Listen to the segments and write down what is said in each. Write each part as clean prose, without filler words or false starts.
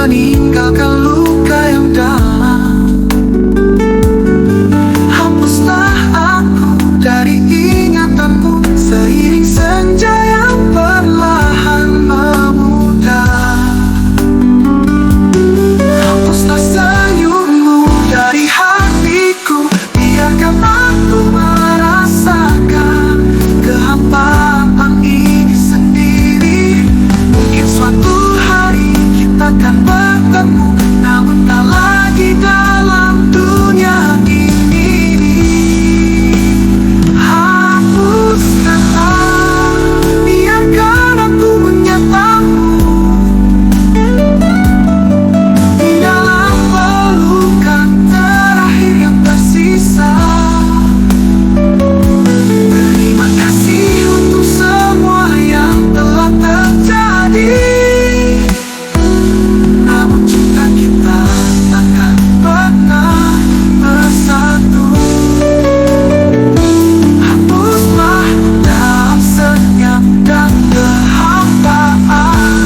meninggalkan luka yang dalam. Hapuslah aku dari ingatanmu, seiring senja yang perlahan memudar. Hapuslah senyummu dari hatiku, biarkan aku merasakan kehampaan ini sendiri. Mungkin suatu hari kita akan bertemu, namun tak lagi dalam dunia ini. Hapuskanlah, biarkan aku menyatamu di dalam pelukan terakhir yang tersisa. Terima kasih untuk semua yang telah terjadi, namun cinta kita takkan pernah bersatu. Hapuslah dalam senyap dan kehampaan,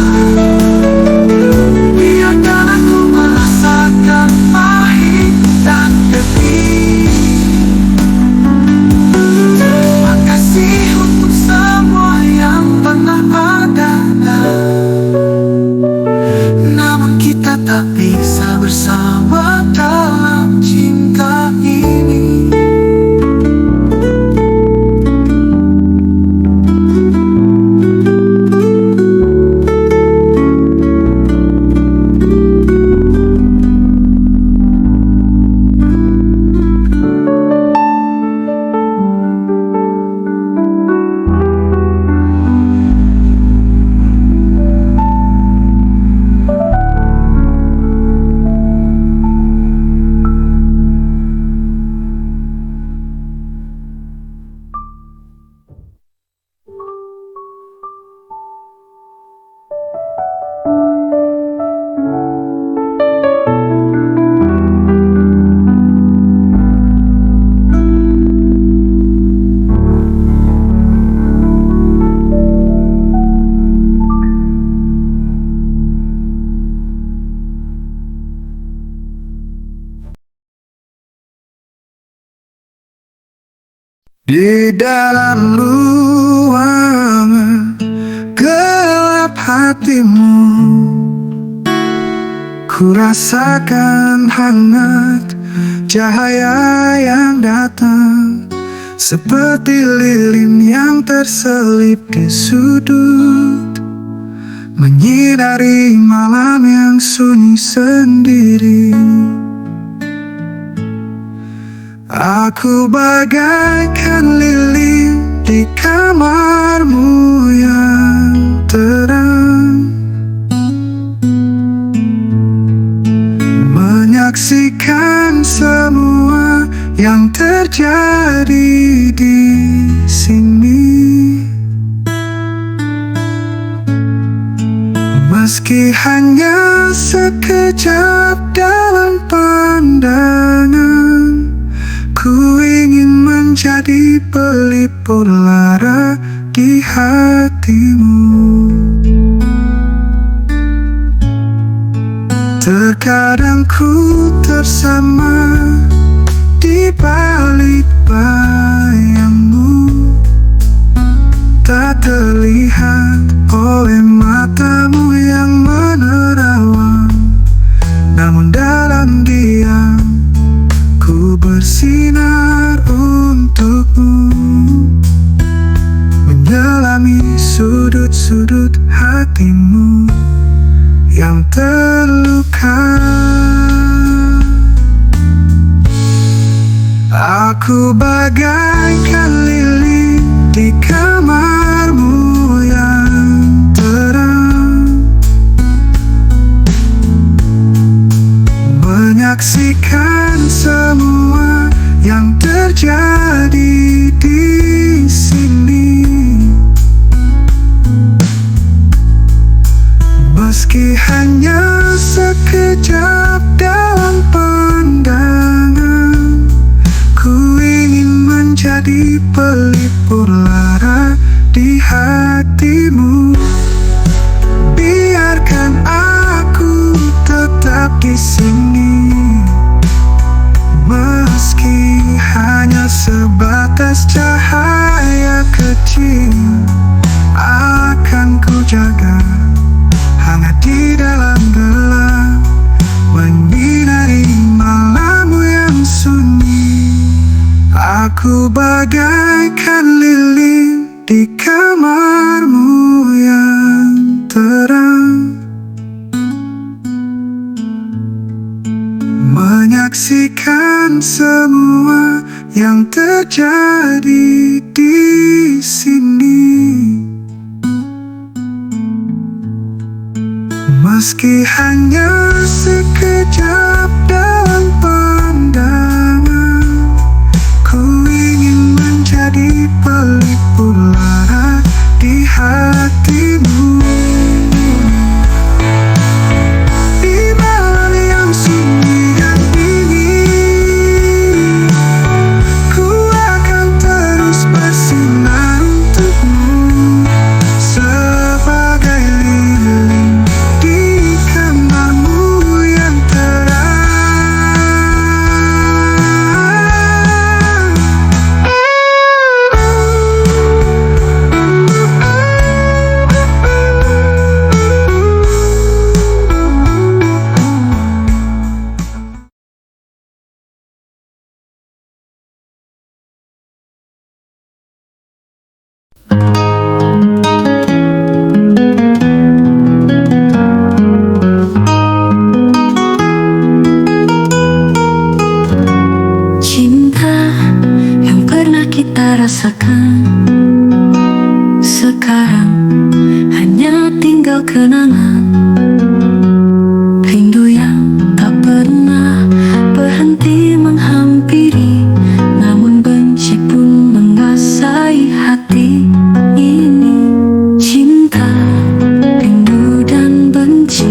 biarkan aku merasakan pahit dan pedih. Terima kasih untuk semua yang pernah ada, namun kita tak bisa bersama dalam cinta ini. Di dalam ruangan gelap hatimu, ku rasakan hangat cahaya yang datang, seperti lilin yang terselip di sudut, menyinari malam yang sunyi sendiri. Aku bagaikan lilin di kamarmu yang terang, menyaksikan semua yang terjadi di sini. Meski hanya sekejap dalam pandangan, ku ingin menjadi pelipur lara di hatimu. Terkadang ku tersama di balik bayangmu, tak terlihat oleh matamu yang menerawang, namun dalam diam ku bersinar untukmu, menyelami sudut-sudut hatimu yang terluka. Aku bagaikan lilin di kamarmu yang terang, menyaksikan semua yang terjadi di sini. Meski hanya sekejap dalam pandangan, ku ingin menjadi pelipur lara di hatimu. Biarkan aku sini. Meski hanya sebatas cahaya kecil, akan ku jaga hangat di dalam gelap, menyinari malammu yang sunyi. Aku bagaikan lilin di kamarmu yang terang, menyaksikan semua yang terjadi di sini. Meski hanya sekejap dalam pandangan, ku ingin menjadi pelipur lara di hatimu. Di malam yang sunyi dan dingin, ku akan terus bersinar untukmu, sebagai lilin di kamarmu yang terang. Cinta yang pernah kita rasakan, sekarang hanya tinggal kenangan. Rindu yang tak pernah berhenti menghampiri, namun benci pun menguasai hati ini. Cinta, rindu dan benci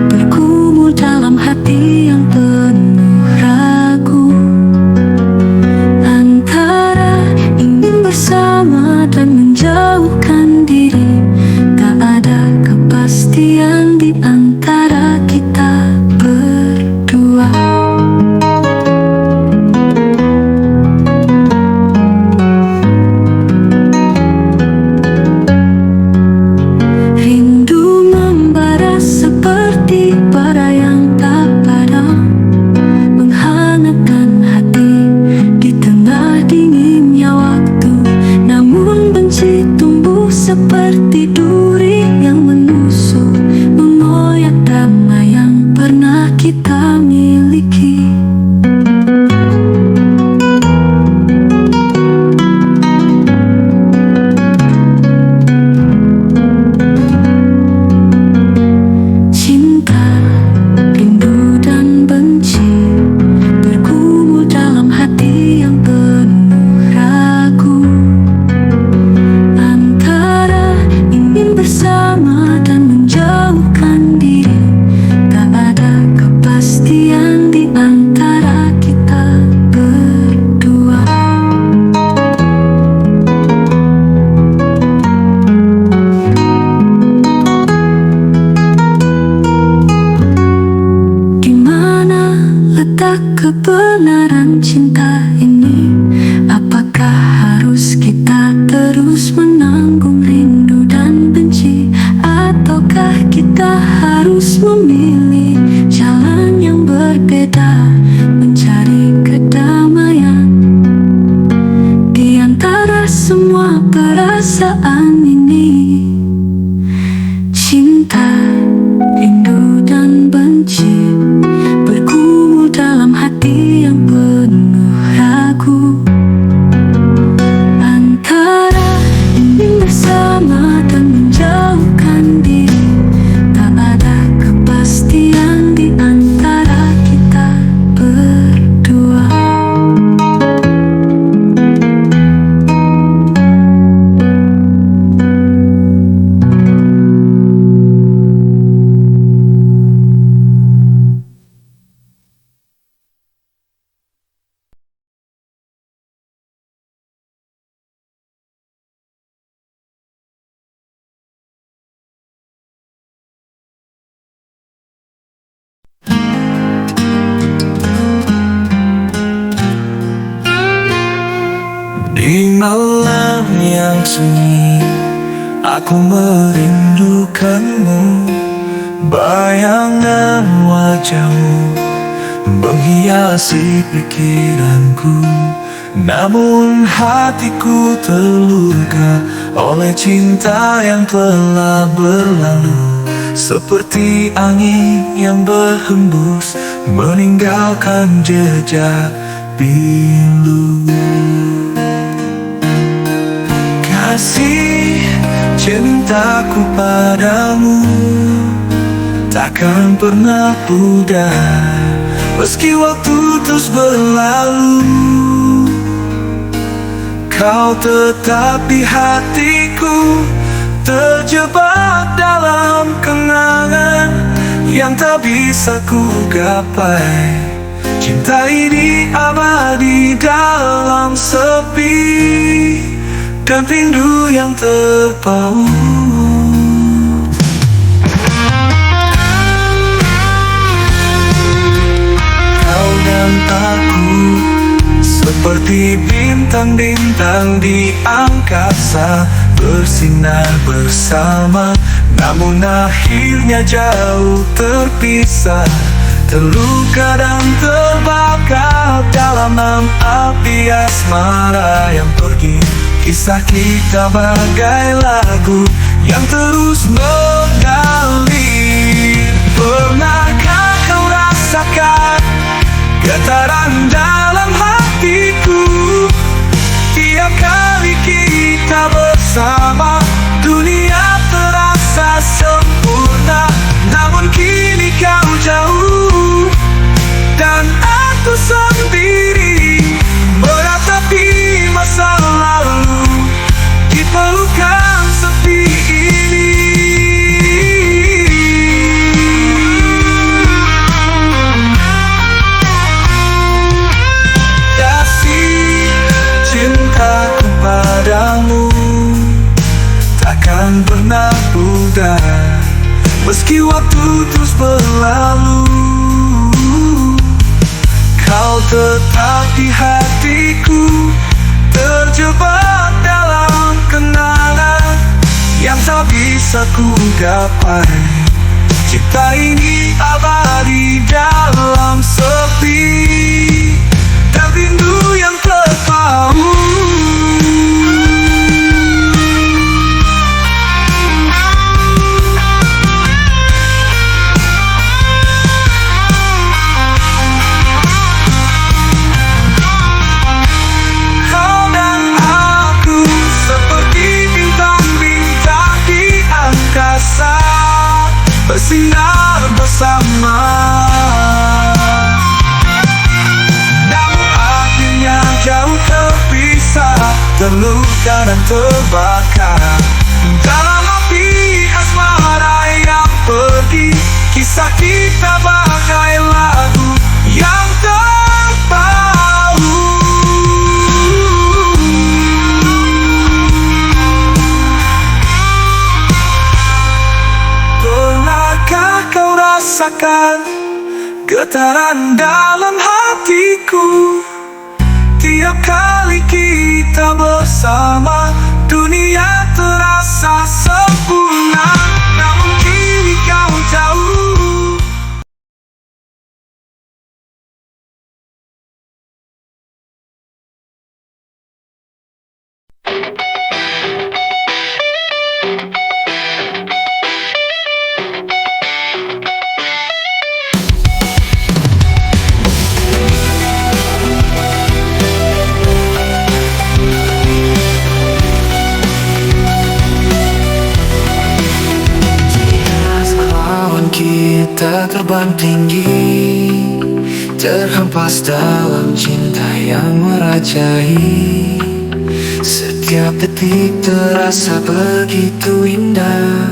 bergumul dalam hati yang penuh ragu, antara ingin bersama dan menjauhkan diri. Tak ada kepastian di antara kita berdua. Rindu membara seperti bara yang tak padam, menghangatkan hati di tengah dinginnya waktu. Namun benci tumbuh seperti duri yang menusuk, mengoyak damai yang pernah kita miliki. Cinta, rindu dan benci bergumul dalam hati yang penuh ragu, antara ingin bersama dan menjauhkan diri. Tak ada kepastian di antara kita berdua. Di mana letak kebenaran cinta ini? Apakah harus kita terus menanggung rindu dan benci, ataukah kita harus memilih jalan yang berbeda, mencari kedamaian di antara semua perasaan ini? Cinta, rindu dan benci bergumul dalam hati yang penuh ragu, antara ingin bersama dan menjauhkan diri. Tak ada kepastian di antara kita berdua. Di malam yang sunyi, aku merindukanmu. Bayangan wajahmu menghiasi pikiranku. Namun hatiku terluka oleh cinta yang telah berlalu. Seperti angin yang berhembus meninggalkan jejak pilu. Kasih cintaku padamu takkan pernah pudar, meski waktu terus berlalu. Kau tetap di hatiku, terjebak dalam kenangan yang tak bisa ku gapai. Cinta ini abadi dalam sepi dan rindu yang terpaut. Kau dan aku seperti bintang-bintang di angkasa, bersinar bersama, namun akhirnya jauh terpisah. Terluka dan terbakar dalam api asmara yang pergi. Kisah kita bagai lagu yang terus mengalir. Pernahkah kau rasakan getaran dalam hatiku? Tiap kali kita bersama, dunia terasa sempurna. Namun kini kau jauh dan aku sendiri meratapi masa lalu di pelukan sepi ini. Kasih cintaku padamu takkan pernah pudar, meski waktu terus berlalu. Kau tetap di hatiku, terjebak dalam kenangan yang tak bisa ku gapai. Cinta ini abadi dalam sepi dan rindu yang terpaut. Bersinar bersama, namun akhirnya jauh terpisah. Terluka dan terbakar dalam api asmara yang pergi. Kisah kita bagai lagu yang terpaut. Kau rasakan getaran dalam hatiku? Tiap kali kita bersama, dunia terasa sempurna. Namun kini kau jauh. Kita terbang tinggi, terhempas dalam cinta yang merajai. Setiap detik terasa begitu indah,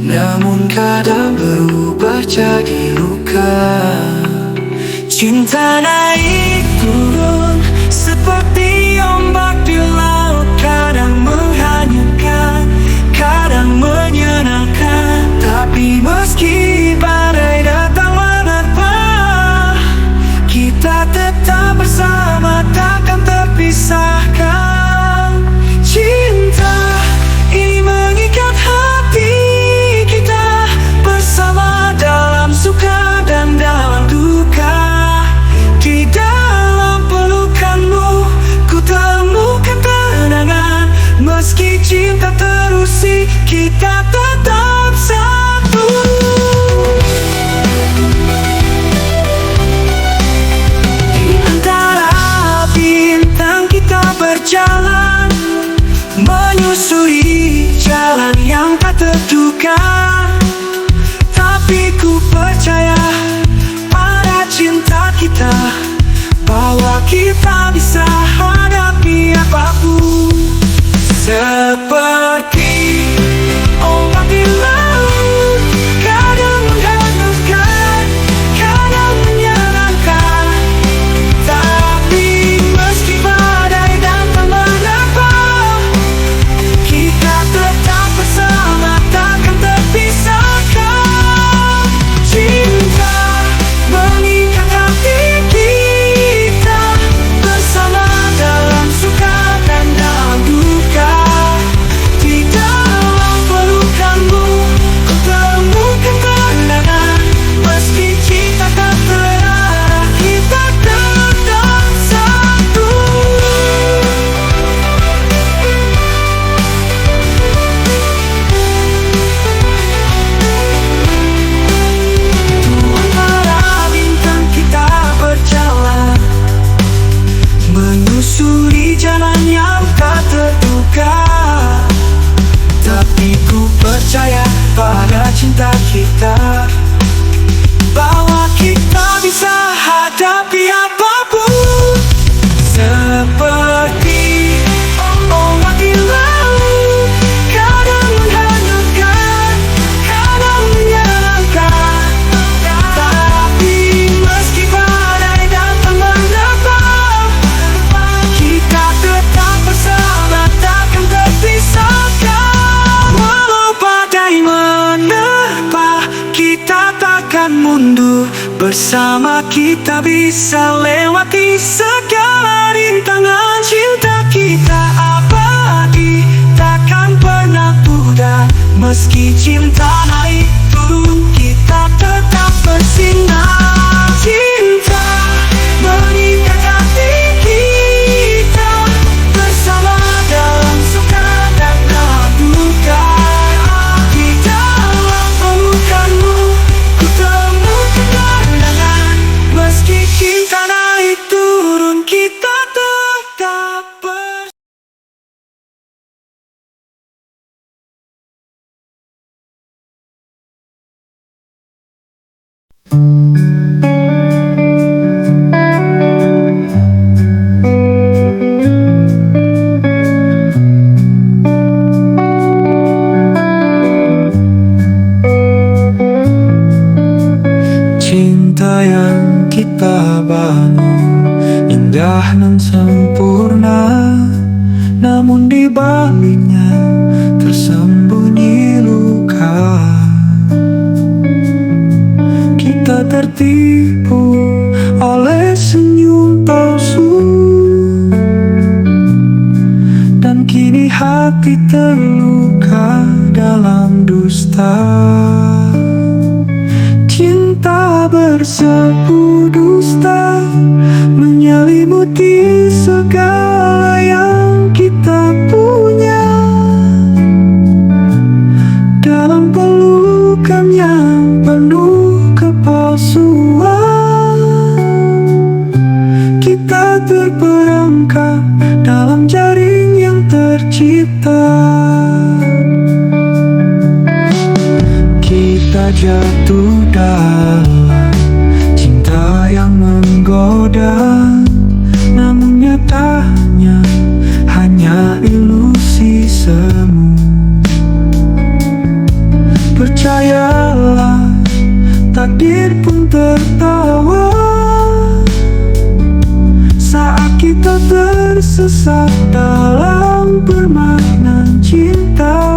namun kadang berubah jadi luka. Cinta naik turun seperti ombak di laut, kadang menghanyutkan, kadang menyenangkan. Tapi meski badai datang menerpa, kita tetap bersama, takkan terpisahkan. kita bisa hadapi apapun. Seperti ombak di laut, kadang menghanyutkan, kadang menyenangkan. Tapi meski badai datang menerpa, kita tetap bersama, takkan terpisahkan. Cinta mengikat hati kita bersama dalam suka dan dalam duka. Di dalam pelukanmu ku temukan ketenangan. Meski cinta tak terarah, kita tetap satu. Tuhan para bintang kita berjalan, menyusuri jalan yang tak terduga. Tapi ku percaya pada cinta kita, bahwa kita bisa hadapi apapun. Seperti ombak di laut, kadang menghanyutkan, kadang menyenangkan. Tapi meski badai datang menerpa, kita tetap bersama, takkan terpisahkan. Walau badai menerpa, kita takkan mundur. Bersama kita bisa lewati segala rintangan. Cinta kita abadi, takkan pernah pudar. Meski cinta naik turun, kita tetap bersinar. Cinta mengikat hati kita bersama dalam suka dan dalam duka. Di dalam pelukanmu ku temukan ketenangan. Meski cinta naik turun, kita tetap bersama. Cinta yang kita bangun indah dan sempurna, namun di baliknya tersembunyi luka. Kita tertipu oleh senyum palsu, dan kini hati terluka dalam dusta. Cinta bersepu dusta, menyelimuti segala yang kita punya. Dalam pelukan yang penuh kepalsuan, kita terperangkap dalam jaring yang tercipta. Kita jatuh dalam cinta yang menggoda, namun nyatanya hanya ilusi semu. Percayalah, takdir pun tertawa saat kita tersesat dalam permainan cinta.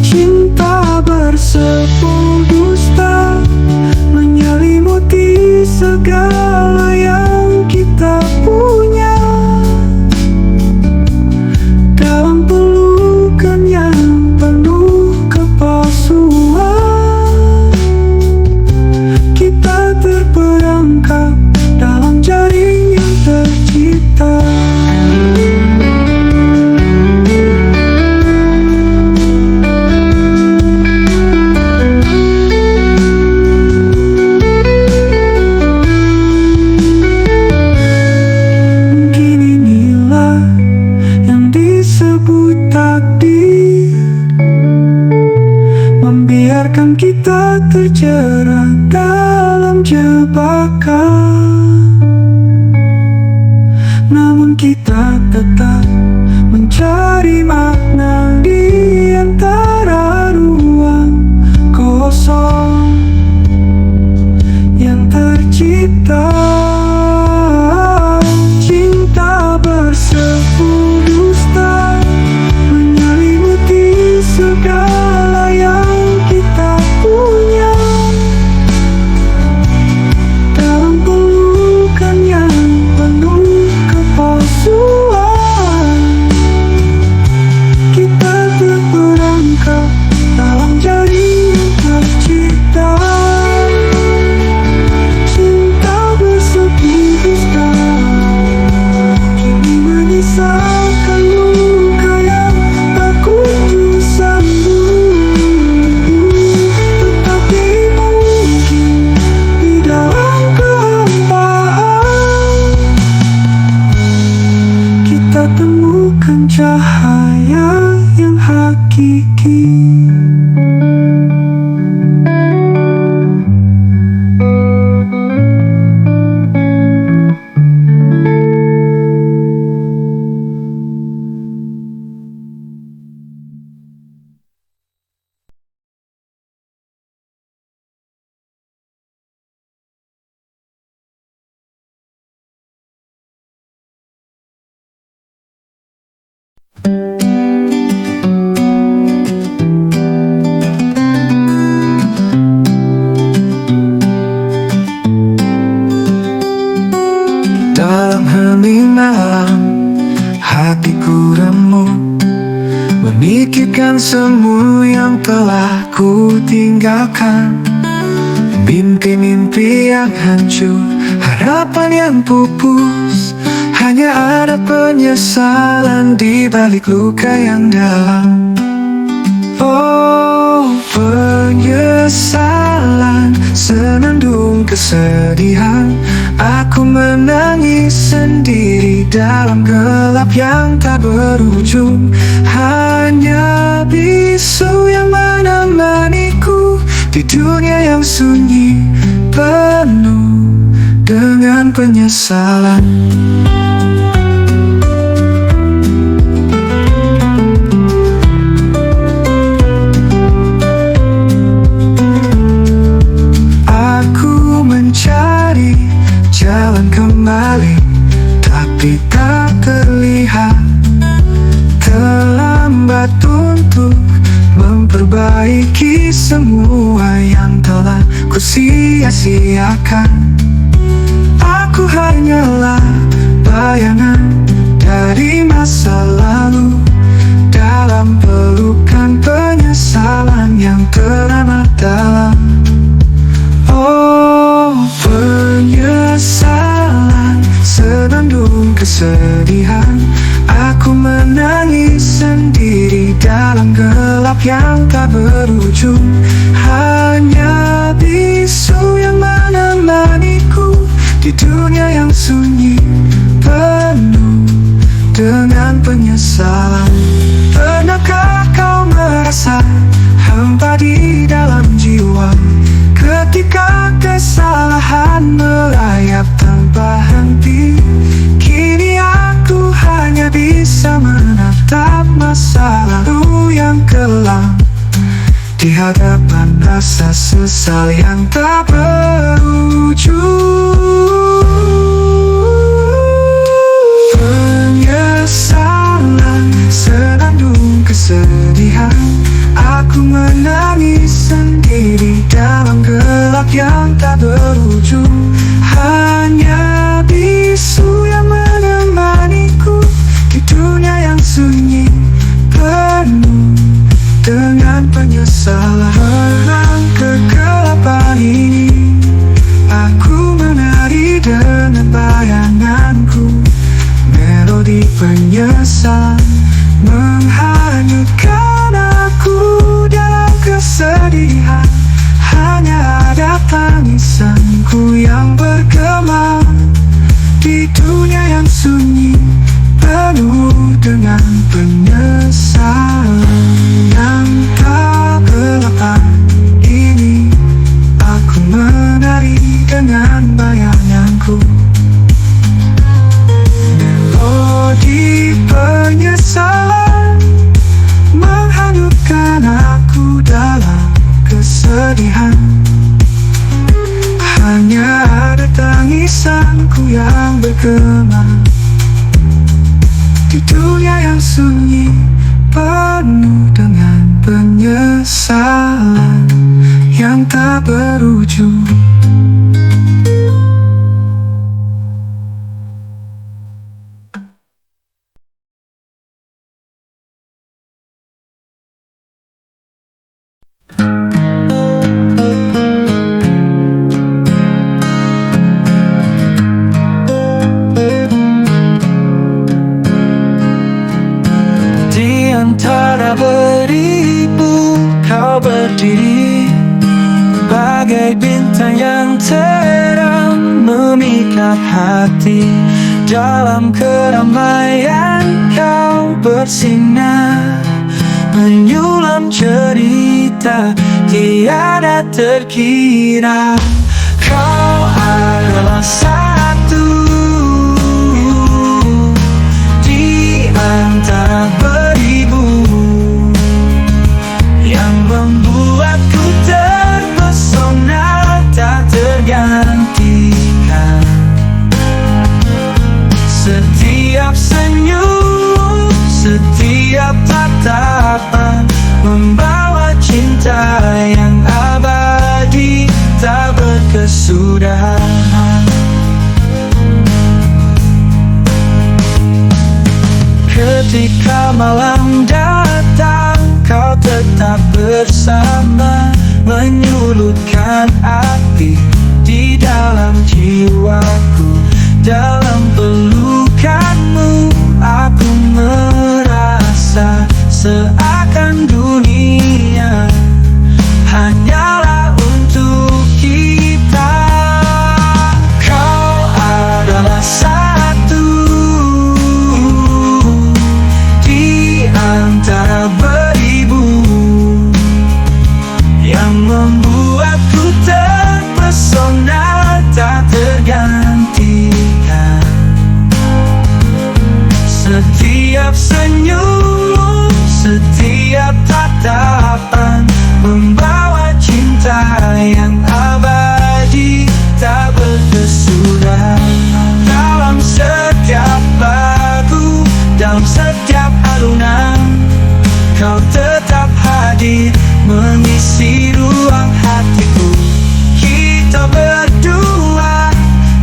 Cinta bersepu dusta, menyelimuti segala yang kita punya. Dalam pelukan yang penuh kepalsuan, kita terperangkap dalam jaring yang tercipta. Membiarkan kita terjerat dalam jebakan. Namun kita tetap mencari makna di antara ruang kosong yang tercipta. Cinta bersepuluh dusta menyelimuti segala yang kita punya. Dalam pelukan yang penuh kepalsuan, kita terperangkap dalam jaring tercipta. Cinta bersepuluh dusta kini menyisakan luka yang tak kunjung sembuh. Tetapi mungkin di dalam kehampaan kita temukan cahaya yang hakiki. Dalam hening malam, hatiku remuk, memikirkan semua yang telah ku tinggalkan. Mimpi-mimpi yang hancur, harapan yang pupus, hanya ada penyesalan di balik luka yang dalam. Oh, penyesalan, senandung kesedihan. Aku menangis sendiri dalam gelap yang tak berujung. Hanya bisu yang menemaniku di dunia yang sunyi, penuh dengan penyesalan. Aku mencari jalan kembali, tapi tak terlihat. Terlambat untuk memperbaiki semua yang telah ku sia-siakan. Aku hanyalah bayangan dari masa lalu, dalam pelukan penyesalan yang teramat dalam. Oh, penyesalan, senandung kesedihan. Aku menangis sendiri dalam gelap yang tak berujung. Hanya bisu yang menemaniku di dunia yang sunyi, penuh dengan penyesalan. Pernahkah kau merasa hampa di dalam jiwa ketika kesalahan merayap tanpa henti? Kini aku hanya bisa menatap masa lalu yang kelam di hadapan rasa sesal yang tak berujung. Penyesalan, senandung kesedihan. Aku menangis sendiri dalam gelap yang tak berujung. Hanya bisu yang menemaniku di dunia yang sunyi, penuh dengan penyesalan. Dalam kegelapan ini, aku menari dengan bayanganku. Melodi penyesalan menghanyutkan aku dalam kesedihan. Hanya ada tangisanku yang bergema di dunia kesedihan. Hanya ada tangisanku yang bergema di dunia yang sunyi, penuh dengan penyesalan yang tak berujung. Di antara beribu kau berdiri, bagai bintang yang terang memikat hati. Dalam keramaian kau bersinar, menyulam cerita tiada terkira. Kau adalah satu di antara beribu yang membuatku terpesona tak tergantikan. Setiap senyum, setiap tatapan membawa cinta yang abadi tak berkesudahan. Ketika malam datang, kau tetap bersama, menyulutkan api di dalam jiwaku. Dalam pelukanmu aku merasa seakan dunia hanyalah untuk kita. Kau adalah satu di antara beribu yang membuatku terpesona tak tergantikan. Setiap senyum, setiap tatapan membawa cinta yang abadi tak berkesudahan. Dalam setiap lagu, dalam setiap alunan, kau tetap hadir mengisi ruang hatiku. Kita berdua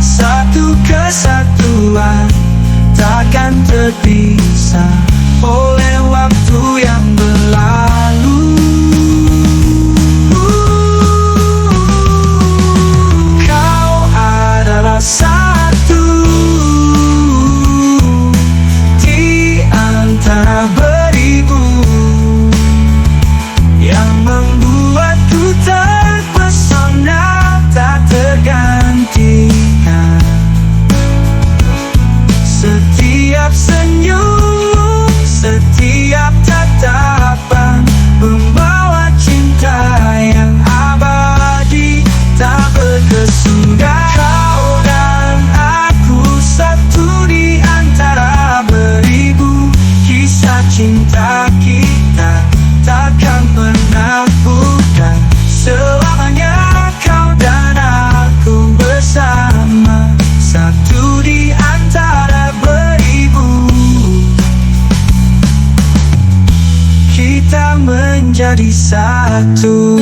satu kesatuan, takkan terpisah oleh waktu yang berlalu. Kau adalah satu di antara beribu yang membuatku terpesona tak tergantikan. Setiap senyum, setiap tatapan membawa cinta yang abadi tak berkesudahan. Kau dan aku satu di antara beribu, kisah cinta kita takkan pernah pudar. Selamanya kau dan aku bersama, satu di antara beribu. Kita menjadi satu.